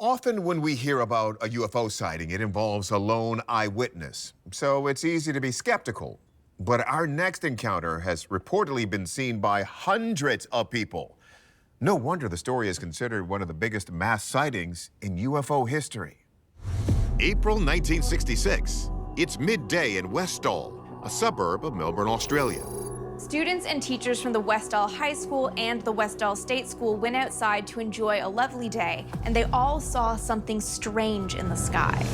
Often when we hear about a UFO sighting, it involves a lone eyewitness, so it's easy to be skeptical. But our next encounter has reportedly been seen by hundreds of people. No wonder the story is considered one of the biggest mass sightings in UFO history. April 1966. It's midday in Westall, a suburb of Melbourne, Australia. Students and teachers from the Westall High School and the Westall State School went outside to enjoy a lovely day, and they all saw something strange in the sky.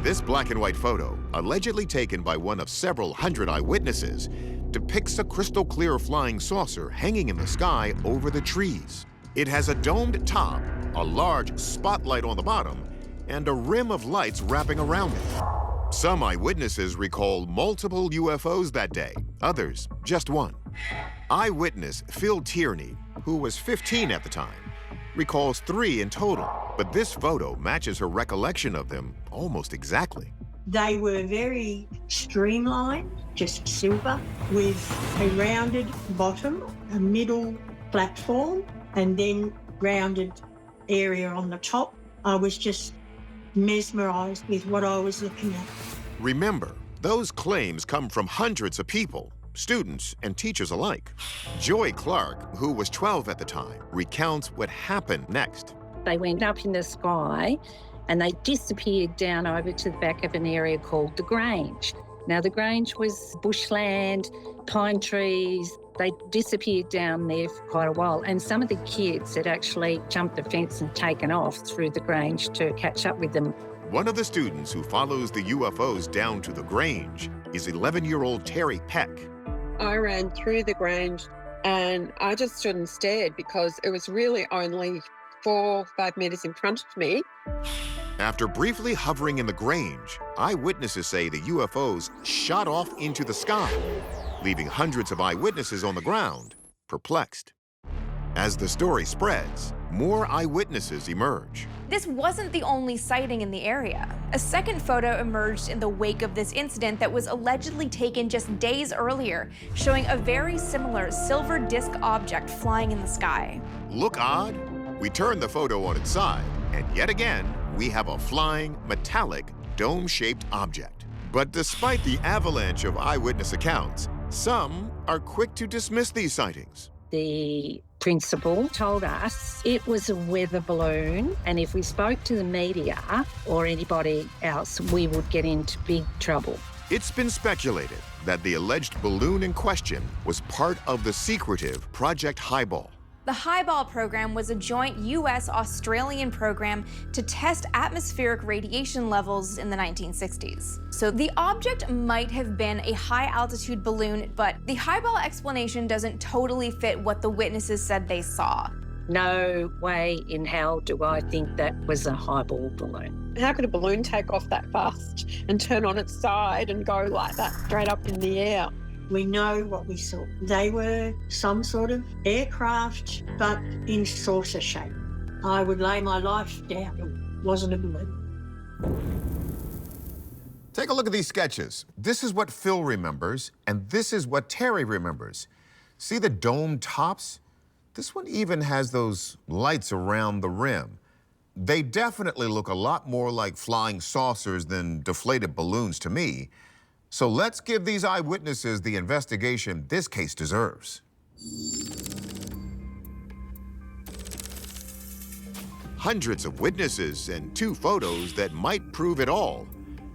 This black and white photo, allegedly taken by one of several hundred eyewitnesses, depicts a crystal clear flying saucer hanging in the sky over the trees. It has a domed top, a large spotlight on the bottom, and a rim of lights wrapping around it. Some eyewitnesses recall multiple UFOs that day, others just one. Eyewitness Phil Tierney, who was 15 at the time, recalls 3 in total, but this photo matches her recollection of them almost exactly. They were very streamlined, just silver, with a rounded bottom, a middle platform, and then rounded area on the top. I was just mesmerised with what I was looking at. Remember, those claims come from hundreds of people, students and teachers alike. Joy Clark, who was 12 at the time, recounts what happened next. They went up in the sky and they disappeared down over to the back of an area called the Grange. Now, the Grange was bushland, pine trees. They disappeared down there for quite a while, and some of the kids had actually jumped the fence and taken off through the Grange to catch up with them. One of the students who follows the UFOs down to the Grange is 11-year-old Terry Peck. I ran through the Grange and I just stood and stared because it was really only 4 or 5 metres in front of me. After briefly hovering in the Grange, eyewitnesses say the UFOs shot off into the sky, leaving hundreds of eyewitnesses on the ground, perplexed. As the story spreads, more eyewitnesses emerge. This wasn't the only sighting in the area. A second photo emerged in the wake of this incident that was allegedly taken just days earlier, showing a very similar silver disc object flying in the sky. Look odd? We turn the photo on its side, and yet again, we have a flying, metallic, dome-shaped object. But despite the avalanche of eyewitness accounts, some are quick to dismiss these sightings. The principal told us it was a weather balloon, and if we spoke to the media or anybody else, we would get into big trouble. It's been speculated that the alleged balloon in question was part of the secretive Project Highball. The Highball program was a joint US-Australian program to test atmospheric radiation levels in the 1960s. So the object might have been a high-altitude balloon, but the Highball explanation doesn't totally fit what the witnesses said they saw. No way in hell do I think that was a highball balloon. How could a balloon take off that fast and turn on its side and go like that straight up in the air? We know what we saw. They were some sort of aircraft, but in saucer shape. I would lay my life down it wasn't a balloon. Take a look at these sketches. This is what Phil remembers, and this is what Terry remembers. See the dome tops? This one even has those lights around the rim. They definitely look a lot more like flying saucers than deflated balloons to me. So let's give these eyewitnesses the investigation this case deserves. Hundreds of witnesses and 2 photos that might prove it all.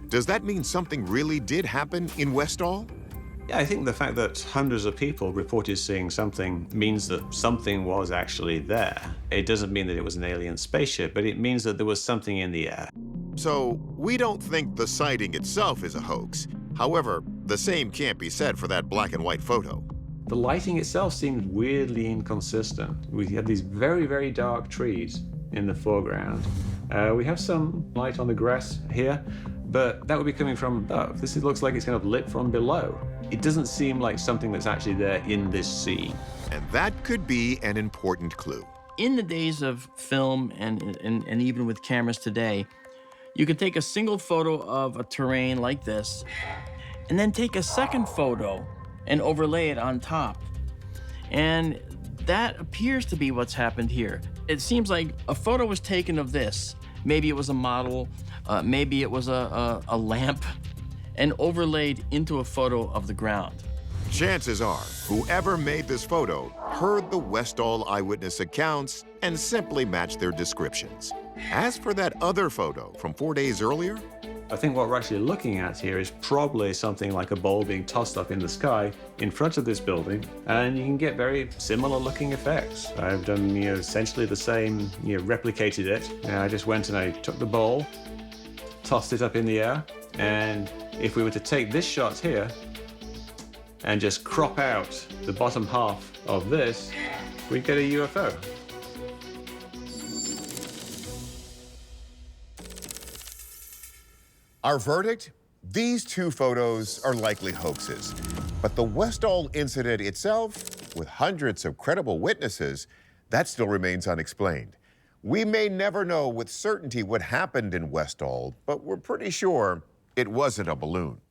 Does that mean something really did happen in Westall? Yeah, I think the fact that hundreds of people reported seeing something means that something was actually there. It doesn't mean that it was an alien spaceship, but it means that there was something in the air. So we don't think the sighting itself is a hoax. However, the same can't be said for that black and white photo. The lighting itself seemed weirdly inconsistent. We had these very, very dark trees in the foreground. We have some light on the grass here, but that would be coming from above. This looks like it's kind of lit from below. It doesn't seem like something that's actually there in this scene. And that could be an important clue. In the days of film and even with cameras today, you can take a single photo of a terrain like this, and then take a second photo and overlay it on top. And that appears to be what's happened here. It seems like a photo was taken of this, maybe it was a model, maybe it was a lamp, and overlaid into a photo of the ground. Chances are, whoever made this photo heard the Westall eyewitness accounts and simply matched their descriptions. As for that other photo from 4 days earlier, I think what we're actually looking at here is probably something like a ball being tossed up in the sky in front of this building, and you can get very similar looking effects. I've done essentially the same, replicated it. I just went and I took the ball, tossed it up in the air, and if we were to take this shot here and just crop out the bottom half of this, we'd get a UFO. Our verdict? These two photos are likely hoaxes. But the Westall incident itself, with hundreds of credible witnesses, that still remains unexplained. We may never know with certainty what happened in Westall, but we're pretty sure it wasn't a balloon.